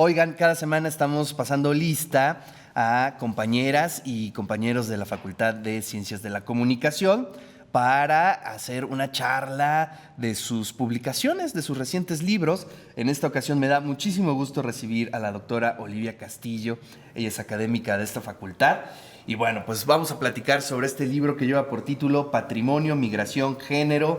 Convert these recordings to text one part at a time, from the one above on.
Oigan, cada semana estamos pasando lista a compañeras y compañeros de la Facultad de Ciencias de la Comunicación para hacer una charla de sus publicaciones, de sus recientes libros. En esta ocasión me da muchísimo gusto recibir a la doctora Olivia Castillo. Ella es académica de esta facultad. Y bueno, pues vamos a platicar sobre este libro que lleva por título Patrimonio, Migración, Género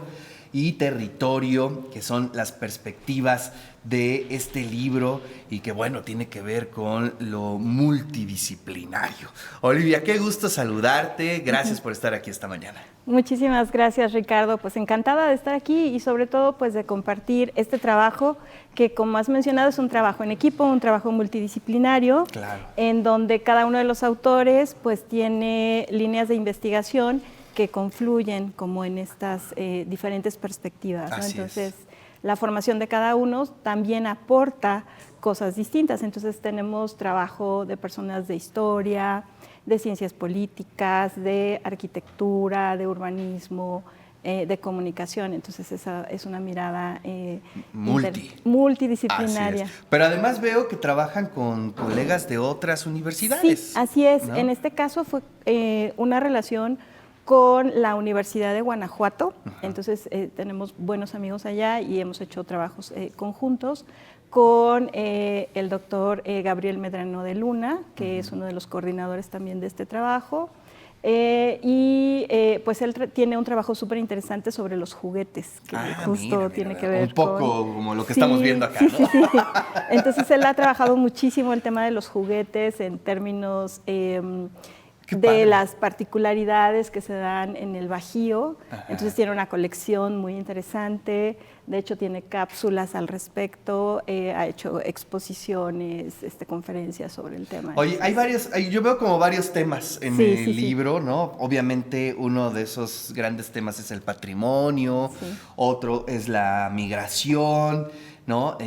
y Territorio, que son las perspectivas de este libro y que, bueno, tiene que ver con lo multidisciplinario. Olivia, qué gusto saludarte. Gracias por estar aquí esta mañana. Muchísimas gracias, Ricardo. Pues encantada de estar aquí y sobre todo pues de compartir este trabajo que, como has mencionado, es un trabajo en equipo, un trabajo multidisciplinario, Claro. En donde cada uno de los autores pues tiene líneas de investigación que confluyen como en estas diferentes perspectivas, ¿no? Entonces, la formación de cada uno también aporta cosas distintas. Entonces, tenemos trabajo de personas de historia, de ciencias políticas, de arquitectura, de urbanismo, de comunicación. Entonces, esa es una mirada multidisciplinaria. Así es. Pero además veo que trabajan con colegas de otras universidades. Sí, así es. ¿No? En este caso fue una relación con la Universidad de Guanajuato. Entonces tenemos buenos amigos allá y hemos hecho trabajos conjuntos con el doctor Gabriel Medrano de Luna, que es uno de los coordinadores también de este trabajo. Pues él tiene un trabajo súper interesante sobre los juguetes, que justo tiene que ver un poco con... como lo que estamos viendo acá, ¿no? Sí. Entonces él ha trabajado muchísimo el tema de los juguetes en términos de las particularidades que se dan en el Bajío. Ajá. Entonces tiene una colección muy interesante, de hecho tiene cápsulas al respecto, ha hecho exposiciones, conferencias sobre el tema. Oye, hay varios, yo veo como varios temas en el libro, ¿no? Obviamente uno de esos grandes temas es el patrimonio, otro es la migración, ¿no?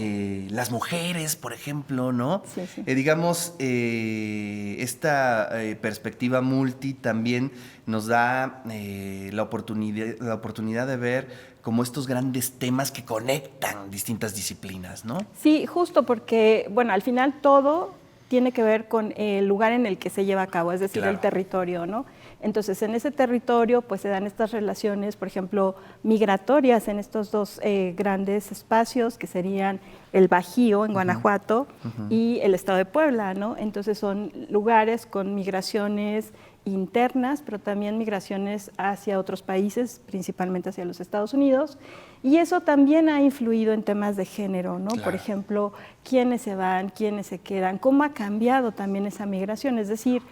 Las mujeres, por ejemplo, ¿no? Digamos, esta perspectiva multi también nos da la oportunidad de ver como estos grandes temas que conectan distintas disciplinas, ¿no? Sí, justo porque, bueno, al final todo tiene que ver con el lugar en el que se lleva a cabo, es decir, el territorio, ¿no? Entonces, en ese territorio, pues se dan estas relaciones, por ejemplo, migratorias en estos dos grandes espacios, que serían el Bajío, en Guanajuato, y el estado de Puebla, ¿no? Entonces, son lugares con migraciones internas, pero también migraciones hacia otros países, principalmente hacia los Estados Unidos, y eso también ha influido en temas de género, ¿no? Claro. Por ejemplo, quiénes se van, quiénes se quedan, cómo ha cambiado también esa migración, es decir,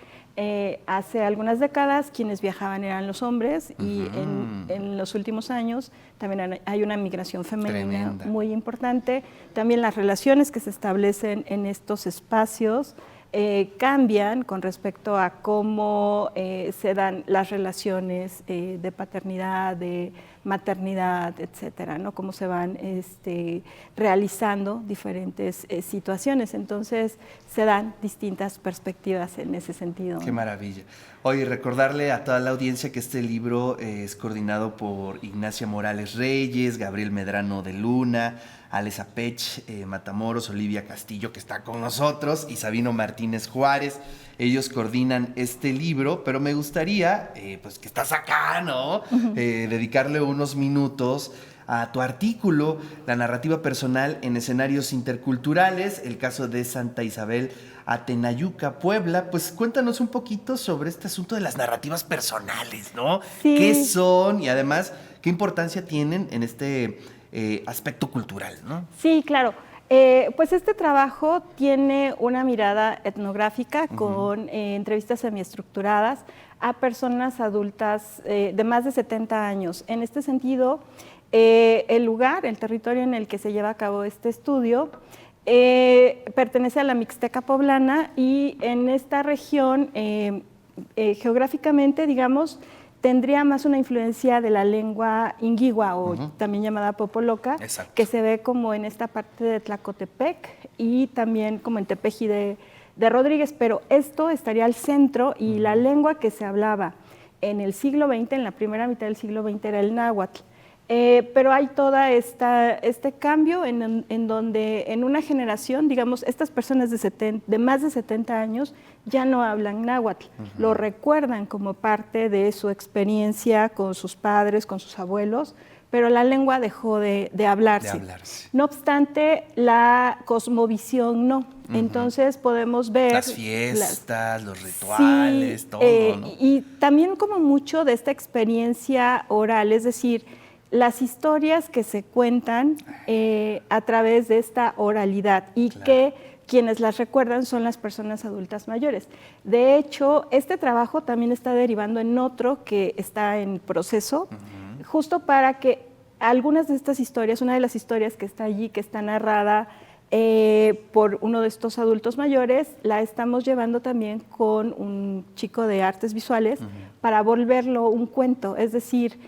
hace algunas décadas quienes viajaban eran los hombres y en los últimos años también hay una migración femenina muy importante. También las relaciones que se establecen en estos espacios cambian con respecto a cómo se dan las relaciones de paternidad, de maternidad, etcétera, ¿no? Cómo se van realizando diferentes situaciones. Entonces, se dan distintas perspectivas en ese sentido. Qué maravilla. Oye, recordarle a toda la audiencia que este libro es coordinado por Ignacia Morales Reyes, Gabriel Medrano de Luna, Alex Apech, Matamoros, Olivia Castillo, que está con nosotros, y Sabino Martínez Juárez. Ellos coordinan este libro, pero me gustaría, pues que estás acá, ¿no? Dedicarle unos minutos a tu artículo, La narrativa personal en escenarios interculturales, el caso de Santa Isabel Atenayuca, Puebla. Pues cuéntanos un poquito sobre este asunto de las narrativas personales, ¿no? Sí. ¿Qué son? Y además, ¿qué importancia tienen en este aspecto cultural, ¿no? Sí, claro. Pues este trabajo tiene una mirada etnográfica con entrevistas semiestructuradas a personas adultas de más de 70 años. En este sentido, el lugar, el territorio en el que se lleva a cabo este estudio, pertenece a la Mixteca poblana y en esta región, geográficamente, digamos, tendría más una influencia de la lengua inguigua o también llamada popoloca, que se ve como en esta parte de Tlacotepec y también como en Tepeji de Rodríguez, pero esto estaría al centro y la lengua que se hablaba en el siglo XX, en la primera mitad del siglo XX, era el náhuatl. Pero hay toda este cambio en donde en una generación, digamos, estas personas de más de 70 años ya no hablan náhuatl, lo recuerdan como parte de su experiencia con sus padres, con sus abuelos, pero la lengua dejó de hablarse. No obstante, la cosmovisión no. Entonces podemos ver las fiestas, los rituales, sí, todo, ¿no? Y también como mucho de esta experiencia oral, es decir, las historias que se cuentan a través de esta oralidad y que quienes las recuerdan son las personas adultas mayores. De hecho, este trabajo también está derivando en otro que está en proceso, justo para que algunas de estas historias, una de las historias que está allí, que está narrada por uno de estos adultos mayores, la estamos llevando también con un chico de artes visuales para volverlo un cuento, es decir,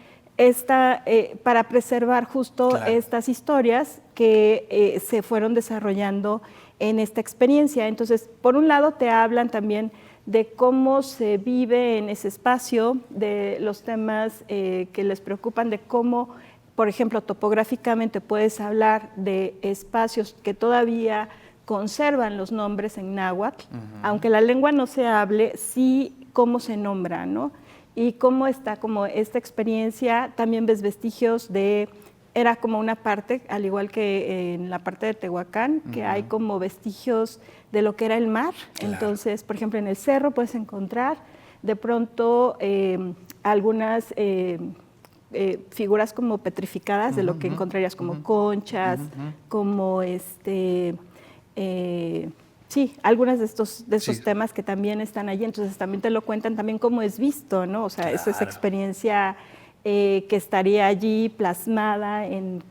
para preservar justo estas historias que se fueron desarrollando en esta experiencia. Entonces, por un lado te hablan también de cómo se vive en ese espacio, de los temas que les preocupan, de cómo, por ejemplo, topográficamente puedes hablar de espacios que todavía conservan los nombres en náhuatl, aunque la lengua no se hable, sí cómo se nombra, ¿no? Y cómo está como esta experiencia, también ves vestigios era como una parte, al igual que en la parte de Tehuacán, que hay como vestigios de lo que era el mar. Entonces, por ejemplo, en el cerro puedes encontrar de pronto algunas figuras como petrificadas de lo que encontrarías como conchas, como sí, algunos de estos temas que también están allí, entonces también te lo cuentan también cómo es visto, ¿no? O sea, esa experiencia que estaría allí plasmada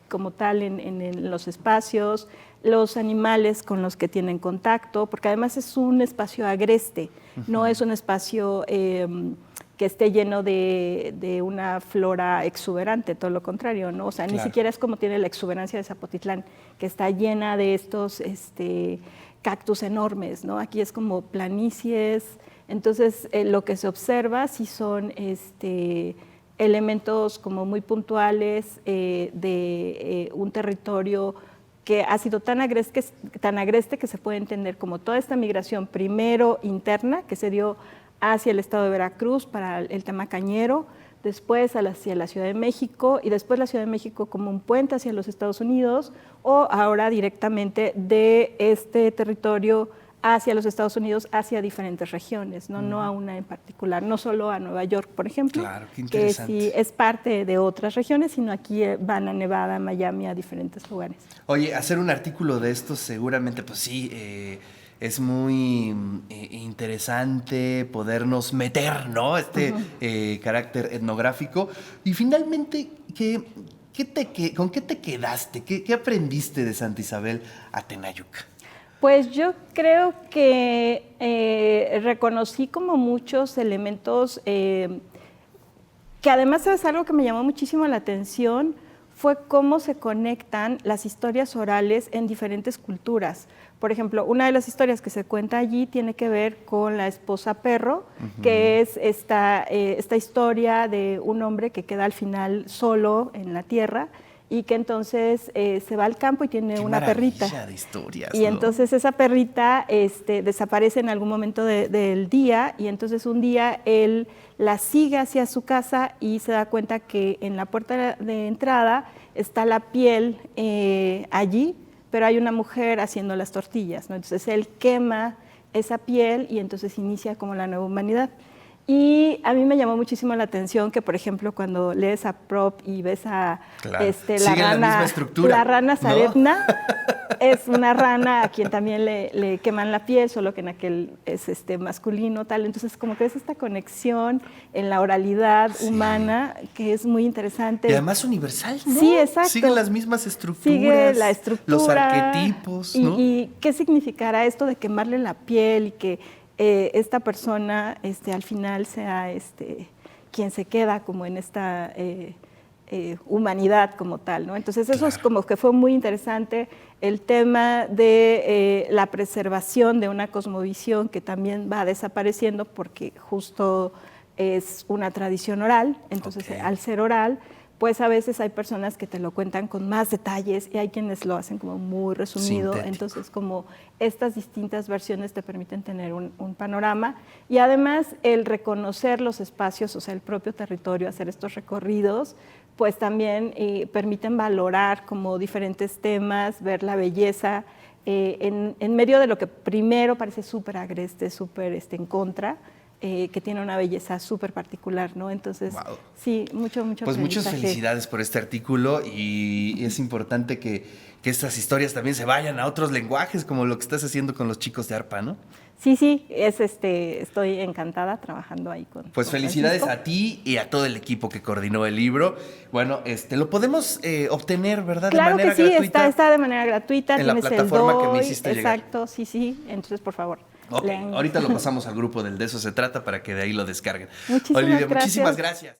como tal en los espacios, los animales con los que tienen contacto, porque además es un espacio agreste, no es un espacio que esté lleno de una flora exuberante, todo lo contrario, ¿no? O sea, ni siquiera es como tiene la exuberancia de Zapotitlán, que está llena de estos cactus enormes, ¿no? Aquí es como planicies, entonces lo que se observa sí son elementos como muy puntuales de un territorio que ha sido tan agreste que se puede entender como toda esta migración primero interna que se dio hacia el estado de Veracruz para el tema cañero, después hacia la Ciudad de México y después la Ciudad de México como un puente hacia los Estados Unidos o ahora directamente de este territorio hacia los Estados Unidos, hacia diferentes regiones, no a una en particular, no solo a Nueva York, por ejemplo, que sí es parte de otras regiones, sino aquí van a Nevada, Miami, a diferentes lugares. Oye, hacer un artículo de esto seguramente, pues sí, es muy interesante podernos meter, ¿no? Carácter etnográfico. Y finalmente, ¿con qué te quedaste? ¿Qué aprendiste de Santa Isabel Atenayuca? Pues yo creo que reconocí como muchos elementos que además es algo que me llamó muchísimo la atención, fue cómo se conectan las historias orales en diferentes culturas. Por ejemplo, una de las historias que se cuenta allí tiene que ver con la esposa perro, que es esta historia de un hombre que queda al final solo en la tierra y que entonces se va al campo y tiene una perrita. De historias, y entonces esa perrita desaparece en algún momento del día y entonces un día él la sigue hacia su casa y se da cuenta que en la puerta de entrada está la piel allí, pero hay una mujer haciendo las tortillas, ¿no? Entonces él quema esa piel y entonces inicia como la nueva humanidad. Y a mí me llamó muchísimo la atención que, por ejemplo, cuando lees a Prop y ves a la rana Saretna, ¿no? Es una rana a quien también le queman la piel, solo que en aquel es masculino, tal. Entonces, como que es esta conexión en la oralidad humana que es muy interesante. Y además universal, ¿no? Sí, exacto. Siguen las mismas estructuras. Sigue la estructura. Los arquetipos, ¿no? ¿Y qué significará esto de quemarle la piel y que esta persona al final sea quien se queda como en esta humanidad como tal, ¿no? Entonces eso es como que fue muy interesante, el tema de la preservación de una cosmovisión que también va desapareciendo porque justo es una tradición oral, entonces al ser oral pues a veces hay personas que te lo cuentan con más detalles y hay quienes lo hacen como muy resumido. Sintético. Entonces, como estas distintas versiones te permiten tener un panorama y además el reconocer los espacios, o sea, el propio territorio, hacer estos recorridos, pues también permiten valorar como diferentes temas, ver la belleza en medio de lo que primero parece súper agreste, súper en contra, que tiene una belleza súper particular, ¿no? Entonces, wow. sí, mucho Pues muchas felicidades por este artículo y es importante que estas historias también se vayan a otros lenguajes, como lo que estás haciendo con los chicos de ARPA, ¿no? Sí, estoy encantada trabajando ahí con Pues felicidades Francisco. a ti y a todo el equipo que coordinó el libro. Bueno, lo podemos obtener, ¿verdad? Claro De manera que sí, gratuita. está de manera gratuita. En la Tienes plataforma el que me DOI, hiciste llegar. exacto, sí. Entonces, por favor, Ok, lean. ahorita lo pasamos al grupo del De Eso Se Trata para que de ahí lo descarguen. Muchísimas Olivia, gracias. muchísimas gracias.